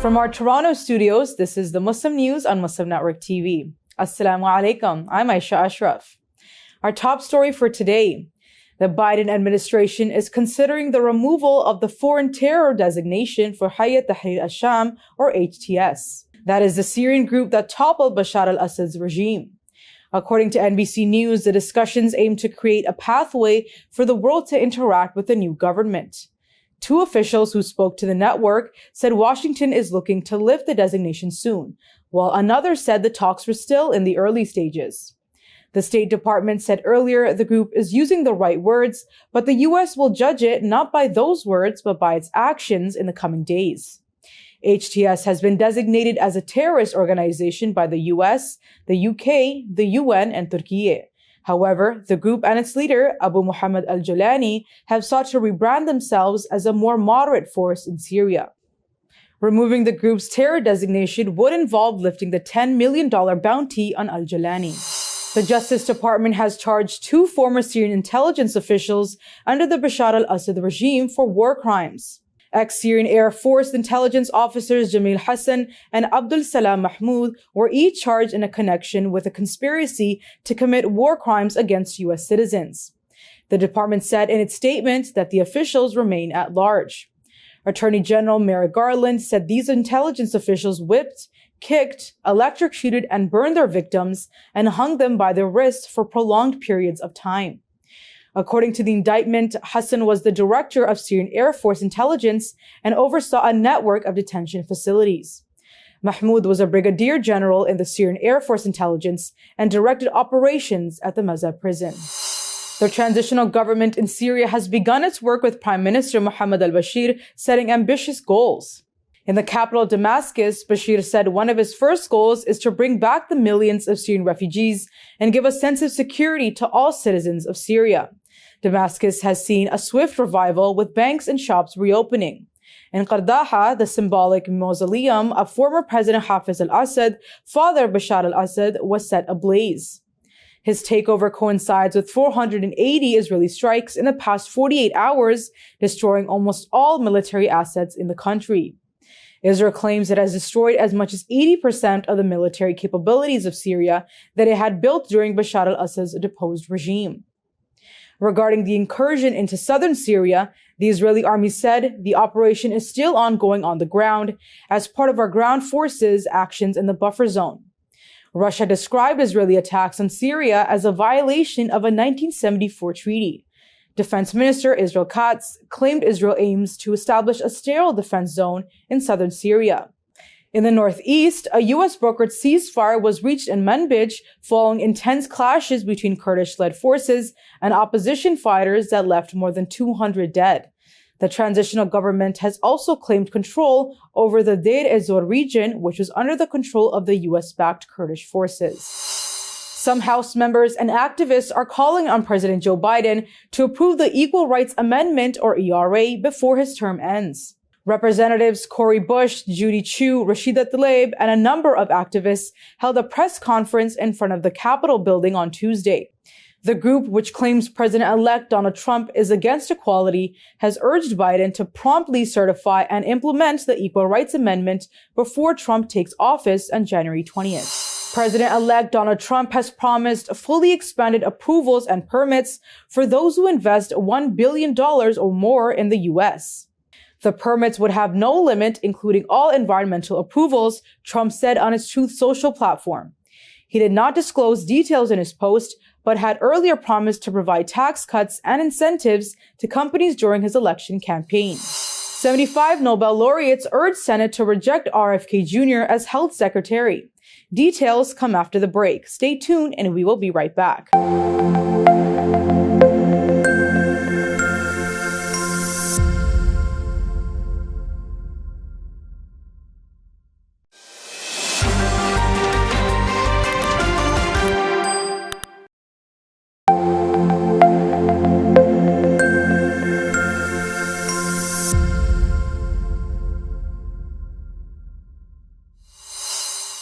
From our Toronto studios, this is the Muslim News on Muslim Network TV. Assalamu alaikum. I'm Aishah Ashraf. Our top story for today. The Biden administration is considering the removal of the foreign terror designation for Hayat Tahrir al-Sham, or HTS. That is the Syrian group that toppled Bashar al-Assad's regime. According to NBC News, the discussions aim to create a pathway for the world to interact with the new government. Two officials who spoke to the network said Washington is looking to lift the designation soon, while another said the talks were still in the early stages. The State Department said earlier the group is using the right words, but the U.S. will judge it not by those words, but by its actions in the coming days. HTS has been designated as a terrorist organization by the U.S., the U.K., the UN, and Turkey. However, the group and its leader, Abu Muhammad al-Julani, have sought to rebrand themselves as a more moderate force in Syria. Removing the group's terror designation would involve lifting the $10 million bounty on al-Julani. The Justice Department has charged two former Syrian intelligence officials under the Bashar al-Assad regime for war crimes. Ex-Syrian Air Force intelligence officers Jamil Hassan and Abdul Salam Mahmoud were each charged in a connection with a conspiracy to commit war crimes against U.S. citizens. The department said in its statement that the officials remain at large. Attorney General Merrick Garland said these intelligence officials whipped, kicked, electrocuted, and burned their victims and hung them by their wrists for prolonged periods of time. According to the indictment, Hassan was the director of Syrian Air Force intelligence and oversaw a network of detention facilities. Mahmoud was a brigadier general in the Syrian Air Force intelligence and directed operations at the Mazab prison. The transitional government in Syria has begun its work with Prime Minister Mohammed al-Bashir setting ambitious goals. In the capital Damascus, Bashir said one of his first goals is to bring back the millions of Syrian refugees and give a sense of security to all citizens of Syria. Damascus has seen a swift revival with banks and shops reopening. In Qardaha, the symbolic mausoleum of former President Hafiz al-Assad, father Bashar al-Assad, was set ablaze. His takeover coincides with 480 Israeli strikes in the past 48 hours, destroying almost all military assets in the country. Israel claims it has destroyed as much as 80% of the military capabilities of Syria that it had built during Bashar al-Assad's deposed regime. Regarding the incursion into southern Syria, the Israeli army said the operation is still ongoing on the ground as part of our ground forces' actions in the buffer zone. Russia described Israeli attacks on Syria as a violation of a 1974 treaty. Defense Minister Israel Katz claimed Israel aims to establish a sterile defense zone in southern Syria. In the northeast, a U.S.-brokered ceasefire was reached in Manbij following intense clashes between Kurdish-led forces and opposition fighters that left more than 200 dead. The transitional government has also claimed control over the Deir ez-Zor region, which was under the control of the U.S.-backed Kurdish forces. Some House members and activists are calling on President Joe Biden to approve the Equal Rights Amendment, or ERA, before his term ends. Representatives Cori Bush, Judy Chu, Rashida Tlaib, and a number of activists held a press conference in front of the Capitol building on Tuesday. The group, which claims President-elect Donald Trump is against equality, has urged Biden to promptly certify and implement the Equal Rights Amendment before Trump takes office on January 20th. President-elect Donald Trump has promised fully expanded approvals and permits for those who invest $1 billion or more in the U.S. The permits would have no limit, including all environmental approvals, Trump said on his Truth Social platform. He did not disclose details in his post, but had earlier promised to provide tax cuts and incentives to companies during his election campaign. 75 Nobel laureates urged Senate to reject RFK Jr. as health secretary. Details come after the break. Stay tuned and we will be right back.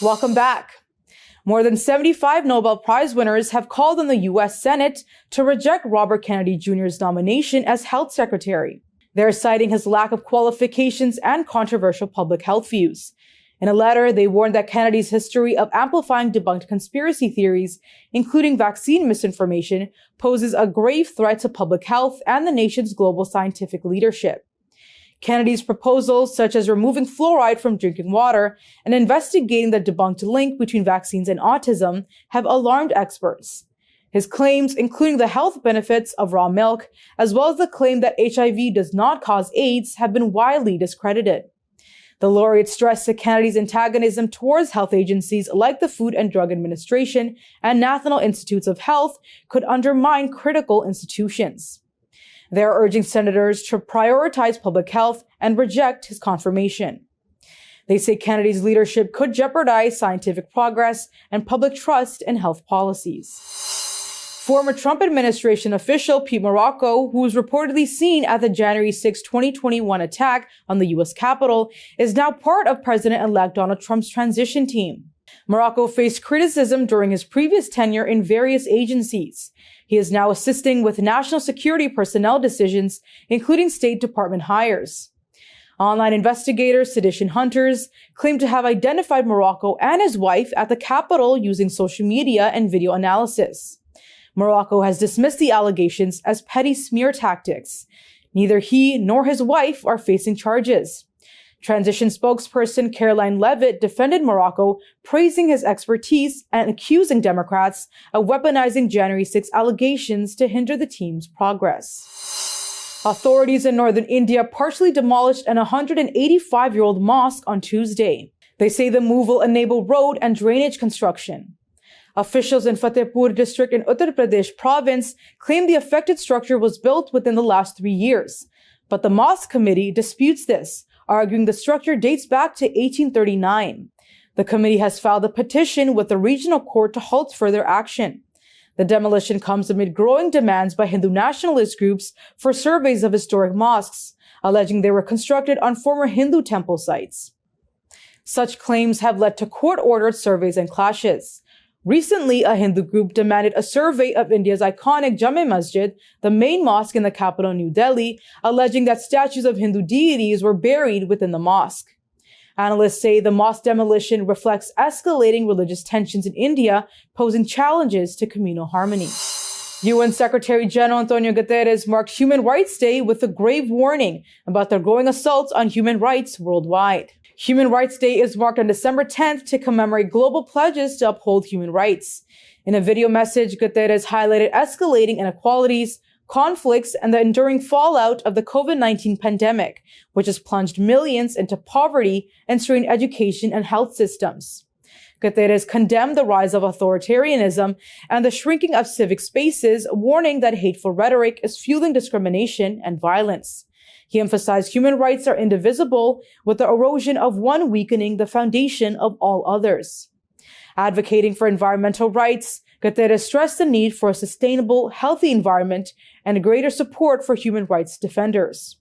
Welcome back. More than 75 Nobel Prize winners have called on the U.S. Senate to reject Robert Kennedy Jr.'s nomination as health secretary. They're citing his lack of qualifications and controversial public health views. In a letter, they warned that Kennedy's history of amplifying debunked conspiracy theories, including vaccine misinformation, poses a grave threat to public health and the nation's global scientific leadership. Kennedy's proposals, such as removing fluoride from drinking water and investigating the debunked link between vaccines and autism, have alarmed experts. His claims, including the health benefits of raw milk, as well as the claim that HIV does not cause AIDS, have been widely discredited. The Laureates stressed that Kennedy's antagonism towards health agencies like the Food and Drug Administration and National Institutes of Health could undermine critical institutions. They are urging senators to prioritize public health and reject his confirmation. They say Kennedy's leadership could jeopardize scientific progress and public trust in health policies. Former Trump administration official Pete Morocco, who was reportedly seen at the January 6, 2021 attack on the U.S. Capitol, is now part of President-elect Donald Trump's transition team. Morocco faced criticism during his previous tenure in various agencies. He is now assisting with national security personnel decisions, including State Department hires. Online investigators, sedition hunters, claim to have identified Morocco and his wife at the Capitol using social media and video analysis. Morocco has dismissed the allegations as petty smear tactics. Neither he nor his wife are facing charges. Transition spokesperson Caroline Levitt defended Morocco, praising his expertise and accusing Democrats of weaponizing January 6 allegations to hinder the team's progress. Authorities in northern India partially demolished an 185-year-old mosque on Tuesday. They say the move will enable road and drainage construction. Officials in Fatehpur district in Uttar Pradesh province claim the affected structure was built within the last 3 years. But the mosque committee disputes this, arguing the structure dates back to 1839. The committee has filed a petition with the regional court to halt further action. The demolition comes amid growing demands by Hindu nationalist groups for surveys of historic mosques, alleging they were constructed on former Hindu temple sites. Such claims have led to court-ordered surveys and clashes. Recently, a Hindu group demanded a survey of India's iconic Jame Masjid, the main mosque in the capital New Delhi, alleging that statues of Hindu deities were buried within the mosque. Analysts say the mosque demolition reflects escalating religious tensions in India, posing challenges to communal harmony. UN Secretary General Antonio Guterres marked Human Rights Day with a grave warning about the growing assaults on human rights worldwide. Human Rights Day is marked on December 10th to commemorate global pledges to uphold human rights. In a video message, Guterres highlighted escalating inequalities, conflicts, and the enduring fallout of the COVID-19 pandemic, which has plunged millions into poverty and strained education and health systems. Guterres condemned the rise of authoritarianism and the shrinking of civic spaces, warning that hateful rhetoric is fueling discrimination and violence. He emphasized human rights are indivisible, with the erosion of one weakening the foundation of all others. Advocating for environmental rights, Guterres stressed the need for a sustainable, healthy environment and greater support for human rights defenders.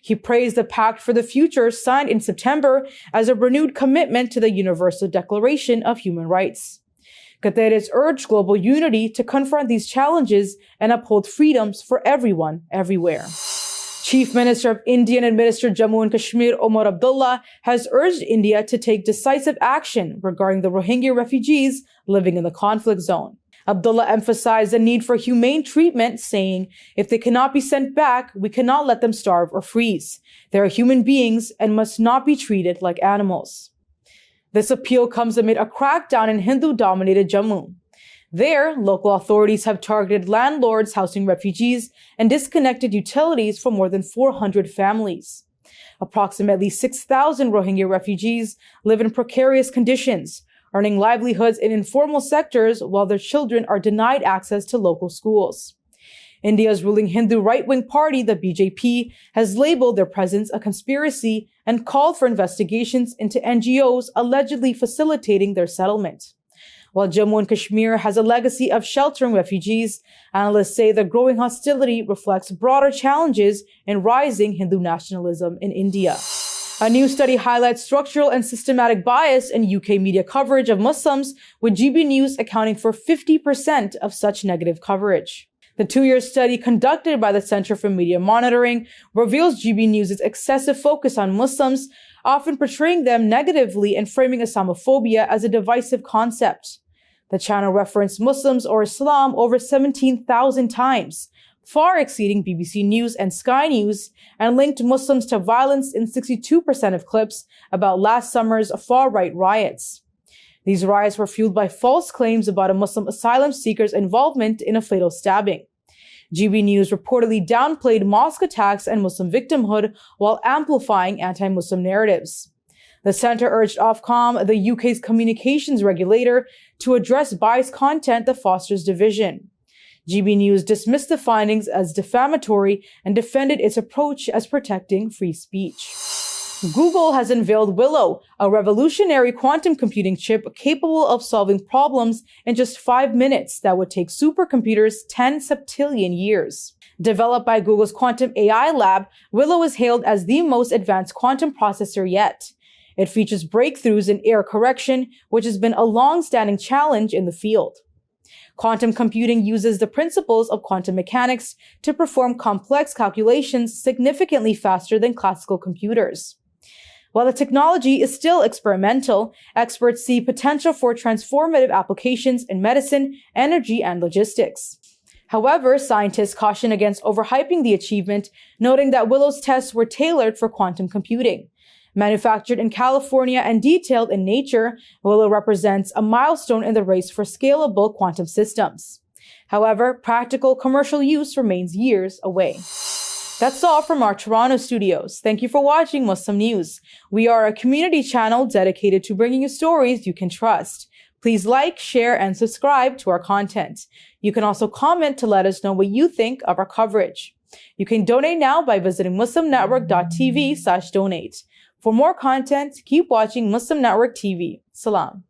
He praised the Pact for the Future signed in September as a renewed commitment to the Universal Declaration of Human Rights. Guterres urged global unity to confront these challenges and uphold freedoms for everyone, everywhere. Chief Minister of Indian administered Jammu and Kashmir Omar Abdullah has urged India to take decisive action regarding the Rohingya refugees living in the conflict zone. Abdullah emphasized the need for humane treatment, saying, "If they cannot be sent back, we cannot let them starve or freeze. They are human beings and must not be treated like animals." This appeal comes amid a crackdown in Hindu-dominated Jammu. There, local authorities have targeted landlords housing refugees and disconnected utilities for more than 400 families. Approximately 6,000 Rohingya refugees live in precarious conditions, earning livelihoods in informal sectors while their children are denied access to local schools. India's ruling Hindu right-wing party, the BJP, has labeled their presence a conspiracy and called for investigations into NGOs allegedly facilitating their settlement. While Jammu and Kashmir has a legacy of sheltering refugees, analysts say the growing hostility reflects broader challenges in rising Hindu nationalism in India. A new study highlights structural and systematic bias in UK media coverage of Muslims, with GB News accounting for 50% of such negative coverage. The 2-year study conducted by the Center for Media Monitoring reveals GB News' excessive focus on Muslims, often portraying them negatively and framing Islamophobia as a divisive concept. The channel referenced Muslims or Islam over 17,000 times, far exceeding BBC News and Sky News, and linked Muslims to violence in 62% of clips about last summer's far-right riots. These riots were fueled by false claims about a Muslim asylum seeker's involvement in a fatal stabbing. GB News reportedly downplayed mosque attacks and Muslim victimhood while amplifying anti-Muslim narratives. The center urged Ofcom, the UK's communications regulator, to address biased content that fosters division. GB News dismissed the findings as defamatory and defended its approach as protecting free speech. Google has unveiled Willow, a revolutionary quantum computing chip capable of solving problems in just 5 minutes that would take supercomputers 10 septillion years. Developed by Google's quantum AI lab, Willow is hailed as the most advanced quantum processor yet. It features breakthroughs in error correction, which has been a long-standing challenge in the field. Quantum computing uses the principles of quantum mechanics to perform complex calculations significantly faster than classical computers. While the technology is still experimental, experts see potential for transformative applications in medicine, energy, and logistics. However, scientists caution against overhyping the achievement, noting that Willow's tests were tailored for quantum computing. Manufactured in California and detailed in Nature, Willow represents a milestone in the race for scalable quantum systems. However, practical commercial use remains years away. That's all from our Toronto studios. Thank you for watching Muslim News. We are a community channel dedicated to bringing you stories you can trust. Please like, share, and subscribe to our content. You can also comment to let us know what you think of our coverage. You can donate now by visiting muslimnetwork.tv/donate. For more content, keep watching Muslim Network TV. Salam.